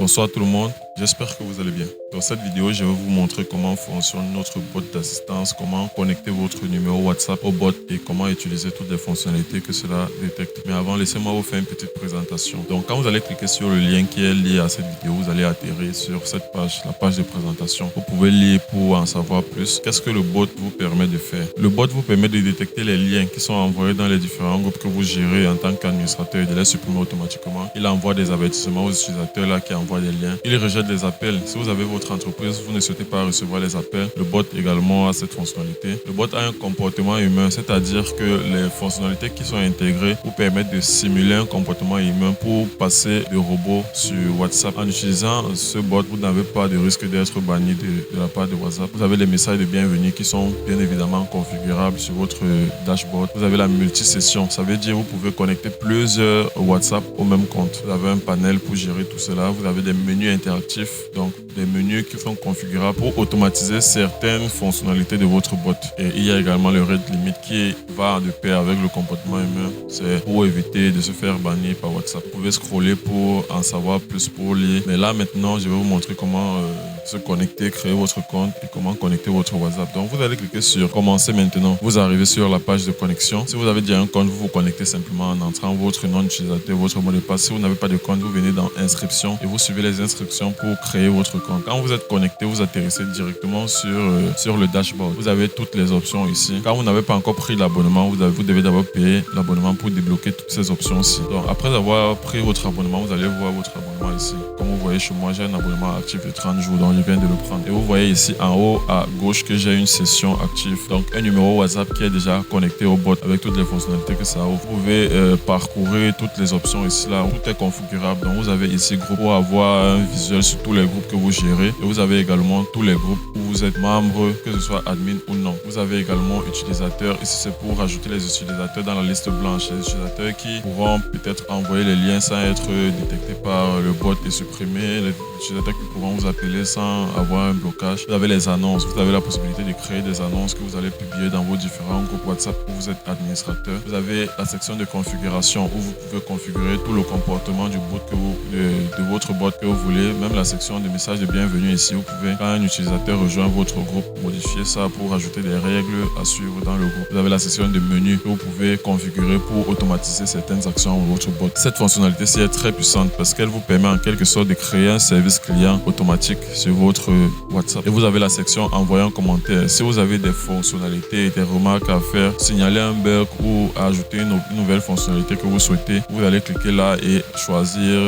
Bonsoir tout le monde, j'espère que vous allez bien. Dans cette vidéo, je vais vous montrer comment fonctionne notre bot d'assistance, comment connecter votre numéro WhatsApp au bot et comment utiliser toutes les fonctionnalités que cela détecte. Mais avant, laissez-moi vous faire une petite présentation. Donc quand vous allez cliquer sur le lien qui est lié à cette vidéo, vous allez atterrir sur cette page, la page de présentation. Vous pouvez lire pour en savoir plus. Qu'est-ce que le bot vous permet de faire? Le bot vous permet de détecter les liens qui sont envoyés dans les différents groupes que vous gérez en tant qu'administrateur et de les supprimer automatiquement. Il envoie des avertissements aux utilisateurs là qui envoient des liens. Il rejette les appels. Si vous avez votre entreprise, vous ne souhaitez pas recevoir les appels, le bot également a cette fonctionnalité. Le bot a un comportement humain, c'est-à-dire que les fonctionnalités qui sont intégrées vous permettent de simuler un comportement humain pour passer de robots sur WhatsApp. En utilisant ce bot, vous n'avez pas de risque d'être banni de la part de WhatsApp. Vous avez les messages de bienvenue qui sont bien évidemment configurables sur votre dashboard. Vous avez la multisession, ça veut dire que vous pouvez connecter plusieurs WhatsApp au même compte. Vous avez un panel pour gérer tout cela. Vous avez des menus interactifs, donc des menus qui sont configurables pour automatiser certaines fonctionnalités de votre bot. Et il y a également le rate limit qui va de pair avec le comportement humain. C'est pour éviter de se faire bannir par WhatsApp. Vous pouvez scroller pour en savoir plus pour lire. Mais là maintenant, je vais vous montrer comment se connecter, créer votre compte et comment connecter votre WhatsApp. Donc vous allez cliquer sur commencer maintenant. Vous arrivez sur la page de connexion. Si vous avez déjà un compte, vous vous connectez simplement en entrant votre nom d'utilisateur, votre mot de passe. Si vous n'avez pas de compte, vous venez dans inscription et vous suivez les instructions pour créer votre compte. Quand vous êtes connecté, vous atterrissez directement sur le dashboard. Vous avez toutes les options ici. Quand vous n'avez pas encore pris l'abonnement, vous devez d'abord payer l'abonnement pour débloquer toutes ces options-ci. Donc après avoir pris votre abonnement, vous allez voir votre abonnement ici. Comme vous voyez chez moi, j'ai un abonnement actif de 30 jours, donc je viens de le prendre. Et vous voyez ici en haut à gauche que j'ai une session active. Donc un numéro WhatsApp qui est déjà connecté au bot avec toutes les fonctionnalités que ça offre. Vous pouvez parcourir toutes les options ici là. Tout est configurable. Donc vous avez ici groupe pour avoir un visuel sur tous les groupes que vous gérez. Et vous avez également tous les groupes où vous êtes membre, que ce soit admin ou non. Vous avez également utilisateurs. Ici c'est pour rajouter les utilisateurs dans la liste blanche. Les utilisateurs qui pourront peut-être envoyer les liens sans être détectés par le bot et supprimer. Les utilisateurs qui pourront vous appeler sans avoir un blocage. Vous avez les annonces. Vous avez la possibilité de créer des annonces que vous allez publier dans vos différents groupes WhatsApp où vous êtes administrateur. Vous avez la section de configuration où vous pouvez configurer tout le comportement du bot de votre bot que vous voulez. Même la section de messages de bienvenue ici. Vous pouvez, quand un utilisateur rejoint votre groupe, modifier ça pour ajouter des règles à suivre dans le groupe. Vous avez la section de menu que vous pouvez configurer pour automatiser certaines actions de votre bot. Cette fonctionnalité-ci est très puissante parce qu'elle vous permet en quelque sorte de créer un service client automatique sur votre WhatsApp. Et vous avez la section envoyer un commentaire. Si vous avez des fonctionnalités et des remarques à faire, signaler un bug ou ajouter une nouvelle fonctionnalité que vous souhaitez, vous allez cliquer là et choisir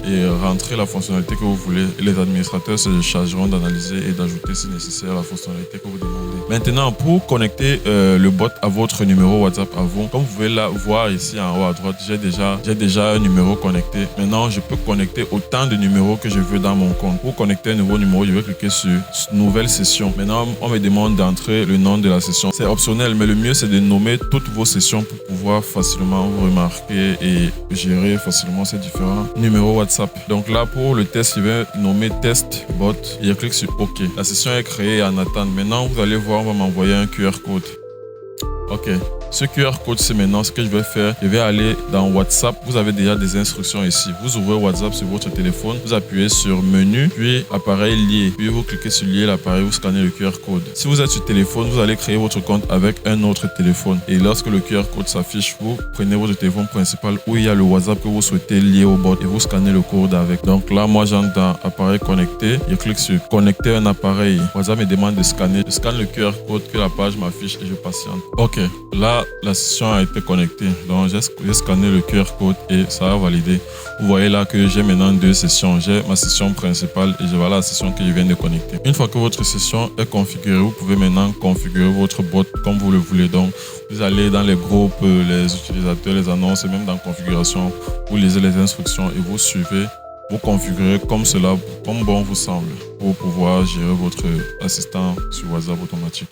et rentrer la fonctionnalité que vous voulez. Et les administrateurs se chargeront d'analyser et d'ajouter si nécessaire la fonctionnalité que vous demandez. Maintenant, pour connecter le bot à votre numéro WhatsApp à vous, comme vous pouvez là voir ici en haut à droite, j'ai déjà un numéro connecté. Maintenant, je peux connecter autant de numéros que je veux dans mon compte. Pour connecter un nouveau numéro, je vais cliquer sur nouvelle session. Maintenant, on me demande d'entrer le nom de la session. C'est optionnel, mais le mieux c'est de nommer toutes vos sessions pour pouvoir facilement vous remarquer et gérer facilement ces différents numéros WhatsApp. Donc là, pour le test, je vais nommer test bot et je clique sur OK. La session est créée en attente. Maintenant, vous allez voir, on va m'envoyer un QR code. OK. Ce QR code, c'est maintenant ce que je vais faire. Je vais aller dans WhatsApp. Vous avez déjà des instructions ici. Vous ouvrez WhatsApp sur votre téléphone. Vous appuyez sur menu, puis appareil lié. Puis vous cliquez sur lier l'appareil, vous scannez le QR code. Si vous êtes sur téléphone, vous allez créer votre compte avec un autre téléphone. Et lorsque le QR code s'affiche, vous prenez votre téléphone principal où il y a le WhatsApp que vous souhaitez lier au bot et vous scannez le code avec. Donc là, moi, j'entre dans appareil connecté. Je clique sur connecter un appareil. WhatsApp me demande de scanner. Je scanne le QR code que la page m'affiche et je patiente. OK. Là, la session a été connectée. Donc, j'ai scanné le QR code et ça a validé. Vous voyez là que j'ai maintenant deux sessions. J'ai ma session principale et je vois la session que je viens de connecter. Une fois que votre session est configurée, vous pouvez maintenant configurer votre bot comme vous le voulez. Donc, vous allez dans les groupes, les utilisateurs, les annonces et même dans configuration, vous lisez les instructions et vous suivez. Vous configurez comme cela, comme bon vous semble pour pouvoir gérer votre assistant sur WhatsApp automatique.